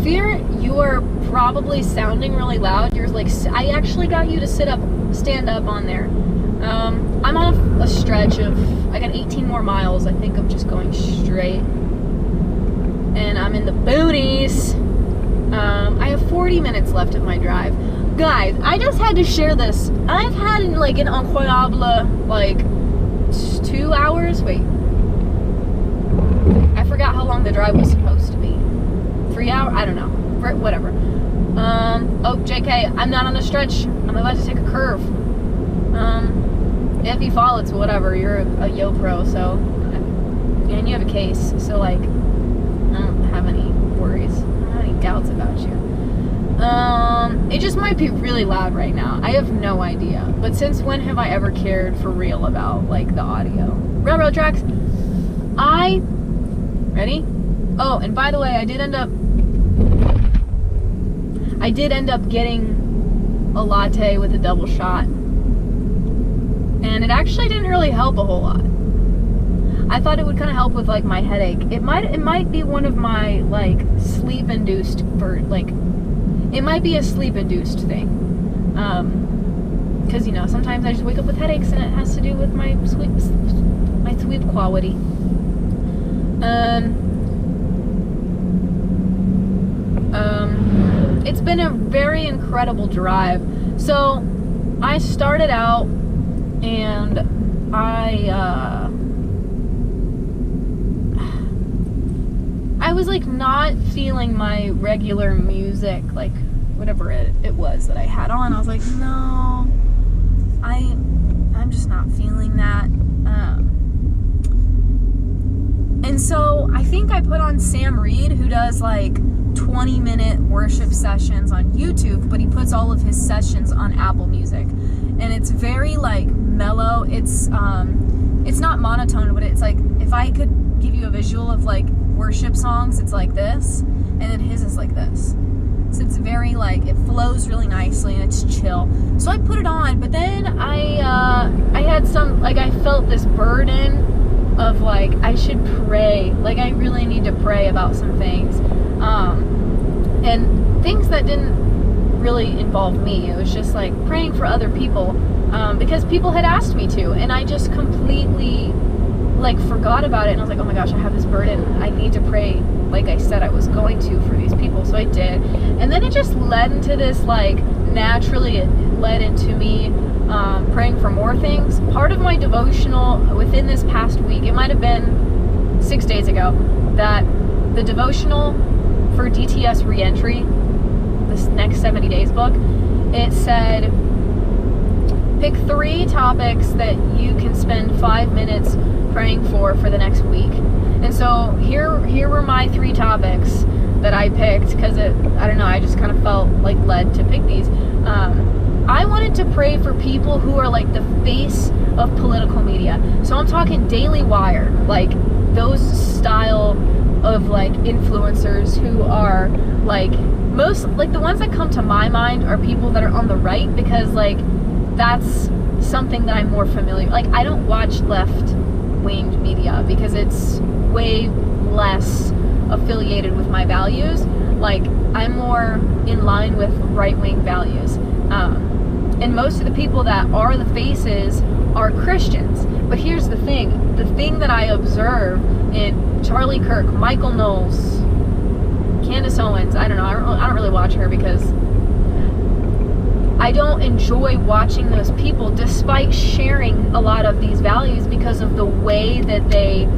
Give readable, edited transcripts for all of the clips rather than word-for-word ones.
fear you are probably sounding really loud. You're like, I actually got you to stand up on there. I'm on a stretch of, I got 18 more miles. I think I'm just going straight. And I'm in the boonies. I have 40 minutes left of my drive. Guys, I just had to share this. I've had like an incroyable, like 2 hours. Wait. I forgot how long the drive was supposed to be. 3 hours? I don't know. Whatever. Oh, JK, I'm not on a stretch. I'm about to take a curve. If you fall, it's whatever. You're a Yo Pro, so. And you have a case, so like, I don't have any worries. I don't have any doubts about you. It just might be really loud right now. I have no idea. But since when have I ever cared for real about, like, the audio? Railroad tracks. Ready? Oh, and by the way, I did end up getting a latte with a double shot. And it actually didn't really help a whole lot. I thought it would kind of help with, like, my headache. It might be one of my, like, sleep-induced, it might be a sleep-induced thing. Because, you know, sometimes I just wake up with headaches and it has to do with my sleep quality. It's been a very incredible drive. So, I started out and I was like not feeling my regular music, like whatever it was that I had on. I was like, no, I'm just not feeling that. And so I think I put on Sam Reed, who does like 20-minute worship sessions on YouTube, but he puts all of his sessions on Apple Music. And it's very like mellow. It's not monotone, but it's like, if I could give you a visual of like worship songs, it's like this, and then his is like this. So it's very like, it flows really nicely and it's chill. So I put it on, but then I had some, like, I felt this burden of like, I should pray. Like, I really need to pray about some things. And things that didn't really involve me. It was just like praying for other people, because people had asked me to, and I just completely like forgot about it. And I was like, oh my gosh, I have this burden. I need to pray like I said I was going to for these people. So I did. And then it just led into this, like, naturally it led into me praying for more things. Part of my devotional within this past week, it might have been 6 days ago, that the devotional for DTS Reentry, this next 70 days book, it said, pick 3 topics that you can spend 5 minutes praying for the next week. And so here were my 3 topics that I picked, because I don't know, I just kind of felt like led to pick these. I wanted to pray for people who are like the face of political media. So I'm talking Daily Wire, like those style of like influencers who are like, most, like the ones that come to my mind are people that are on the right, because like that's something that I'm more familiar. Like, I don't watch left-winged media because it's way less affiliated with my values. Like, I'm more in line with right-wing values. And most of the people that are the faces are Christians. But here's the thing that I observe in Charlie Kirk, Michael Knowles, Candace Owens, I don't know, I don't really watch her because I don't enjoy watching those people, despite sharing a lot of these values, because of the way that they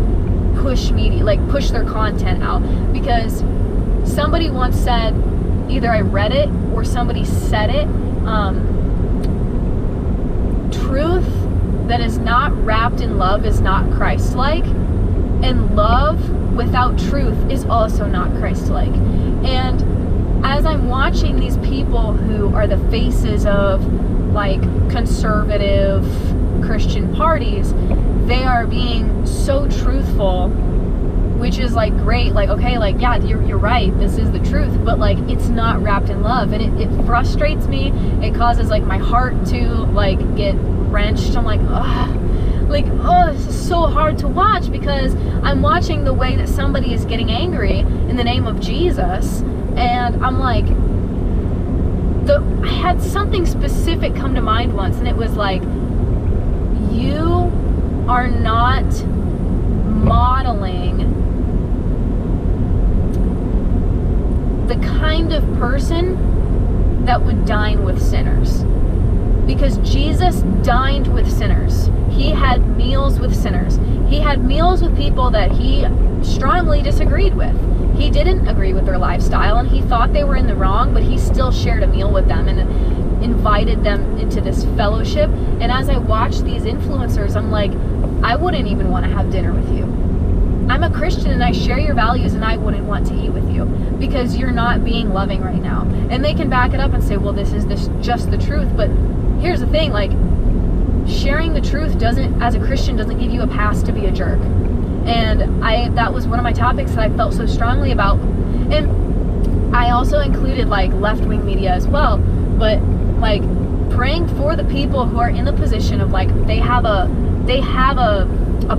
push media, like push their content out. Because somebody once said, either I read it or somebody said it, truth that is not wrapped in love is not Christ-like, and love without truth is also not Christ-like. And as I'm watching these people who are the faces of like conservative Christian parties, they are being so truthful, which is like great, like, okay, like, yeah, you're right, this is the truth, but like, it's not wrapped in love, and it frustrates me. It causes like my heart to like get wrenched. I'm like, oh, this is so hard to watch, because I'm watching the way that somebody is getting angry in the name of Jesus, And I'm like, I had something specific come to mind once, and it was like, you are not modeling the kind of person that would dine with sinners. Because Jesus dined with sinners. He had meals with sinners. He had meals with people that he strongly disagreed with. He didn't agree with their lifestyle, and he thought they were in the wrong, but he still shared a meal with them and invited them into this fellowship. And as I watched these influencers, I'm like, I wouldn't even want to have dinner with you. I'm a Christian and I share your values, and I wouldn't want to eat with you because you're not being loving right now. And they can back it up and say, well, this is just the truth. But here's the thing, like, sharing the truth as a Christian doesn't give you a pass to be a jerk. And that was one of my topics that I felt so strongly about. And I also included like left-wing media as well, but like praying for the people who are in the position of like, they have a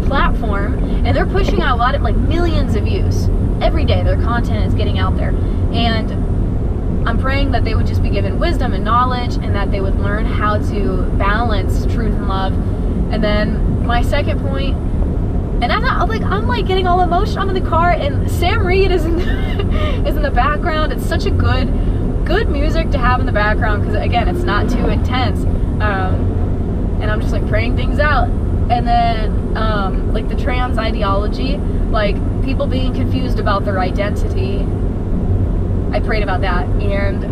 platform and they're pushing out a lot of like millions of views every day. Their content is getting out there, and I'm praying that they would just be given wisdom and knowledge, and that they would learn how to balance truth and love. And then my second point, and I'm like getting all emotional. I'm in the car, and Sam Reed is in the background. It's such a good music to have in the background because again, it's not too intense. And I'm just like praying things out. And then like the trans ideology, like people being confused about their identity. I prayed about that, and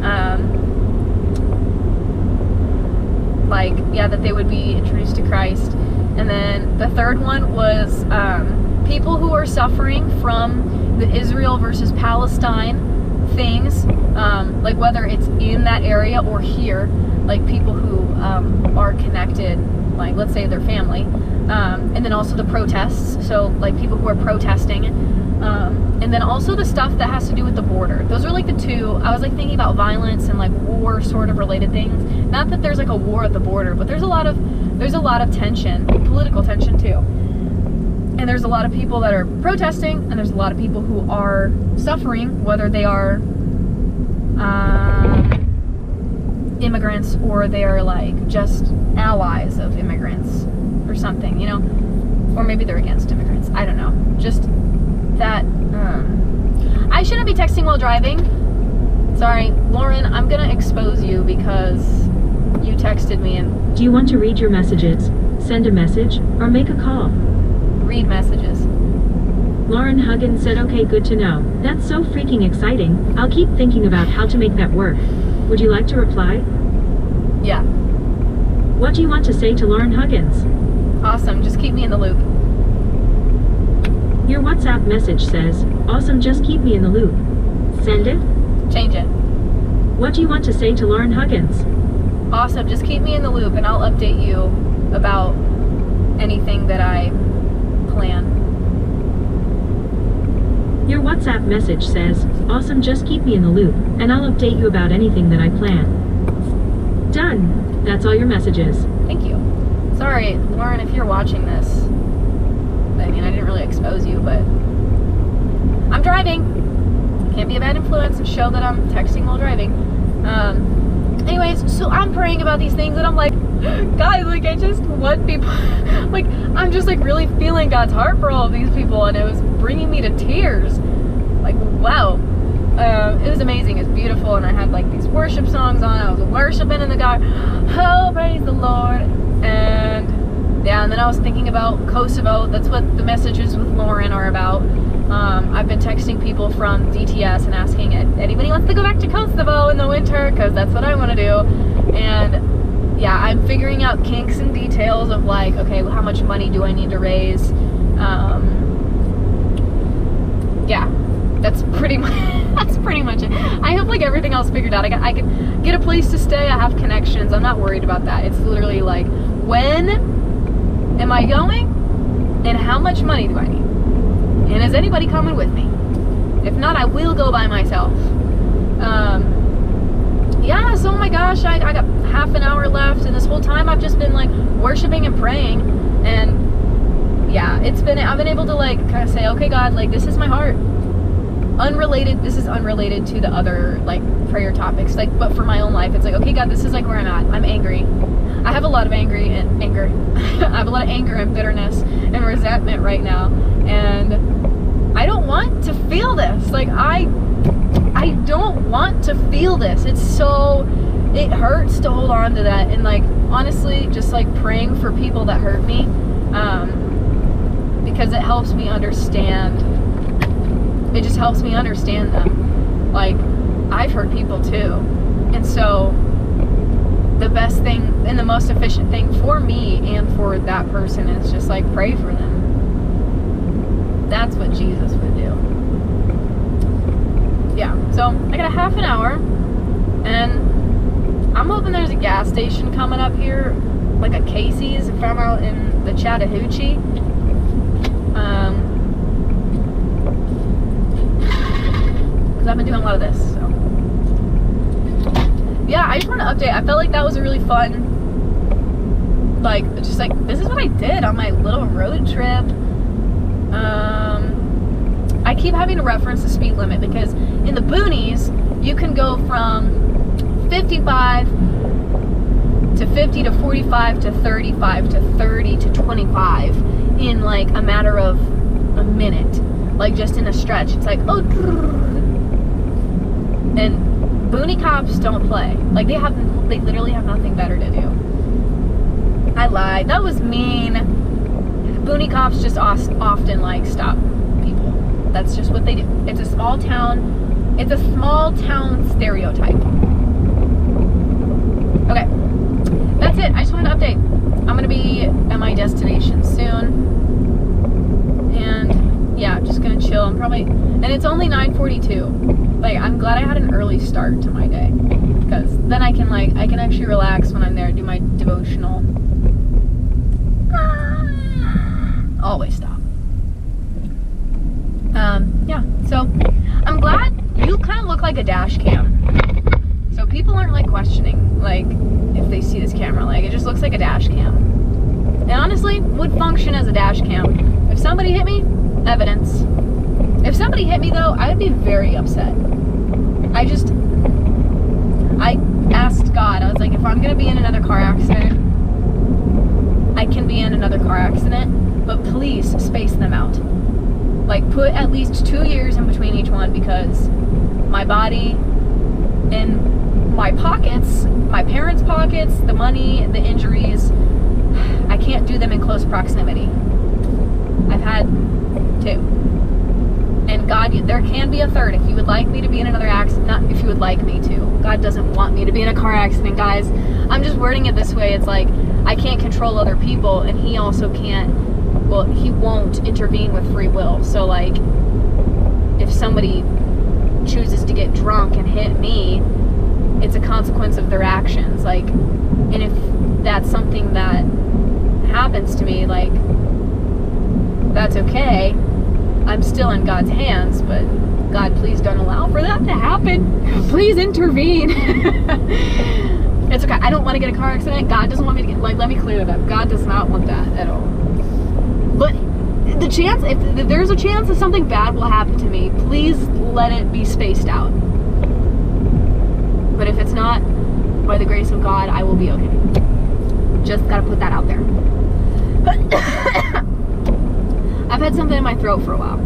that they would be introduced to Christ. And then the third one was people who are suffering from the Israel versus Palestine things, like whether it's in that area or here, like people who are connected, like let's say their family, and then also the protests, so like people who are protesting, and then also the stuff that has to do with the border. Those are like the two. I was like thinking about violence and like war sort of related things. Not that there's like a war at the border, but there's a lot of tension, political tension too. And there's a lot of people that are protesting, and there's a lot of people who are suffering, whether they are immigrants or they are like just allies of immigrants or something, you know, or maybe they're against immigrants. I don't know. Just that I shouldn't be texting while driving. Sorry, Lauren, I'm gonna expose you because you texted me. And do you want to read your messages, send a message, or make a call? Read messages. Lauren Huggins said, okay, good to know. That's so freaking exciting. I'll keep thinking about how to make that work. Would you like to reply? Yeah. What do you want to say to Lauren Huggins? Awesome, just keep me in the loop. Your WhatsApp message says, awesome, just keep me in the loop. Send it? Change it. What do you want to say to Lauren Huggins? Awesome, just keep me in the loop and I'll update you about anything that I plan. Your WhatsApp message says, awesome, just keep me in the loop, and I'll update you about anything that I plan. Done. That's all your messages. Thank you. Sorry, Lauren, if you're watching this. I mean, I didn't really expose you, but I'm driving. Can't be a bad influence and show that I'm texting while driving. Anyways, so I'm praying about these things, and I'm like, guys, like, I just want people, like, I'm just, like, really feeling God's heart for all of these people, and it was bringing me to tears. Like, wow. It was amazing. It was beautiful, and I had, like, these worship songs on. I was worshiping in the car. Oh, praise the Lord. And, yeah, and then I was thinking about Kosovo. That's what the messages with Lauren are about. I've been texting people from DTS and asking if anybody wants to go back to Kosovo in the winter, because that's what I want to do. And yeah, I'm figuring out kinks and details of like, okay, well, how much money do I need to raise? Yeah, that's pretty much it. I have like everything else figured out. I can get a place to stay. I have connections. I'm not worried about that. It's literally like, when am I going, and how much money do I need? And is anybody coming with me? If not, I will go by myself. Yeah, so oh my gosh, I got half an hour left, and this whole time I've just been like worshiping and praying, and yeah, I've been able to like kind of say, okay, God, like, this is my heart. unrelated, this is unrelated to the other, like, prayer topics, like, but for my own life, it's like, okay, God, this is, like, where I'm at. I'm angry. I have a lot of anger. I have a lot of anger and bitterness and resentment right now, and I don't want to feel this. Like, I don't want to feel this. It hurts to hold on to that, and, like, honestly, just, like, praying for people that hurt me, because it helps me understand. It just helps me understand them. Like, I've hurt people too. And so the best thing and the most efficient thing for me and for that person is just, like, pray for them. That's what Jesus would do. Yeah, so I got a half an hour, and I'm hoping there's a gas station coming up here, like a Casey's, if I'm out in the Chattahoochee. Because I've been doing a lot of this, so. Yeah, I just want to update. I felt like that was a really fun, like, just like, this is what I did on my little road trip. I keep having to reference the speed limit because in the boonies, you can go from 55 to 50 to 45 to 35 to 30 to 25 in, like, a matter of a minute. Like, just in a stretch. It's like, oh, and boonie cops don't play. Like, they literally have nothing better to do. I lied. That was mean. Boonie cops just often, like, stop people. That's just what they do. It's a small town stereotype. Okay. That's it. I just wanted to update. I'm going to be at my destination soon. And yeah, I'm just going to chill. And it's only 9:42. Like, I'm glad I had an early start to my day, because then I can actually relax when I'm there, do my devotional. Always stop. Yeah, so I'm glad you kind of look like a dash cam. So people aren't, like, questioning, like, if they see this camera. Like, it just looks like a dash cam. And honestly, would function as a dash cam. If somebody hit me, evidence. If somebody hit me, though, I would be very upset. I asked God, I was like, if I'm going to be in another car accident, I can be in another car accident, but please space them out. Like, put at least 2 years in between each one, because my body and my pockets, my parents' pockets, the money, the injuries, I can't do them in close proximity. I've had 2. And God, there can be a third if you would like me to be in another accident. Not if you would like me to. God doesn't want me to be in a car accident, guys. I'm just wording it this way. It's like, I can't control other people, and He also can't, well, He won't intervene with free will. So, like, if somebody chooses to get drunk and hit me, it's a consequence of their actions. Like, and if that's something that happens to me, like, that's okay. I'm still in God's hands, but God, please don't allow for that to happen. Please intervene. It's okay. I don't want to get a car accident. God doesn't want me to get, like, let me clear that up. God does not want that at all. But the chance, if there's a chance that something bad will happen to me, please let it be spaced out. But if it's not, by the grace of God, I will be okay. Just gotta put that out there. I've had something in my throat for a while.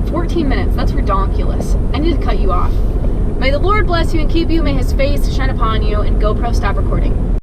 14 minutes, that's redonkulous. I need to cut you off. May the Lord bless you and keep you. May His face shine upon you. And GoPro, stop recording.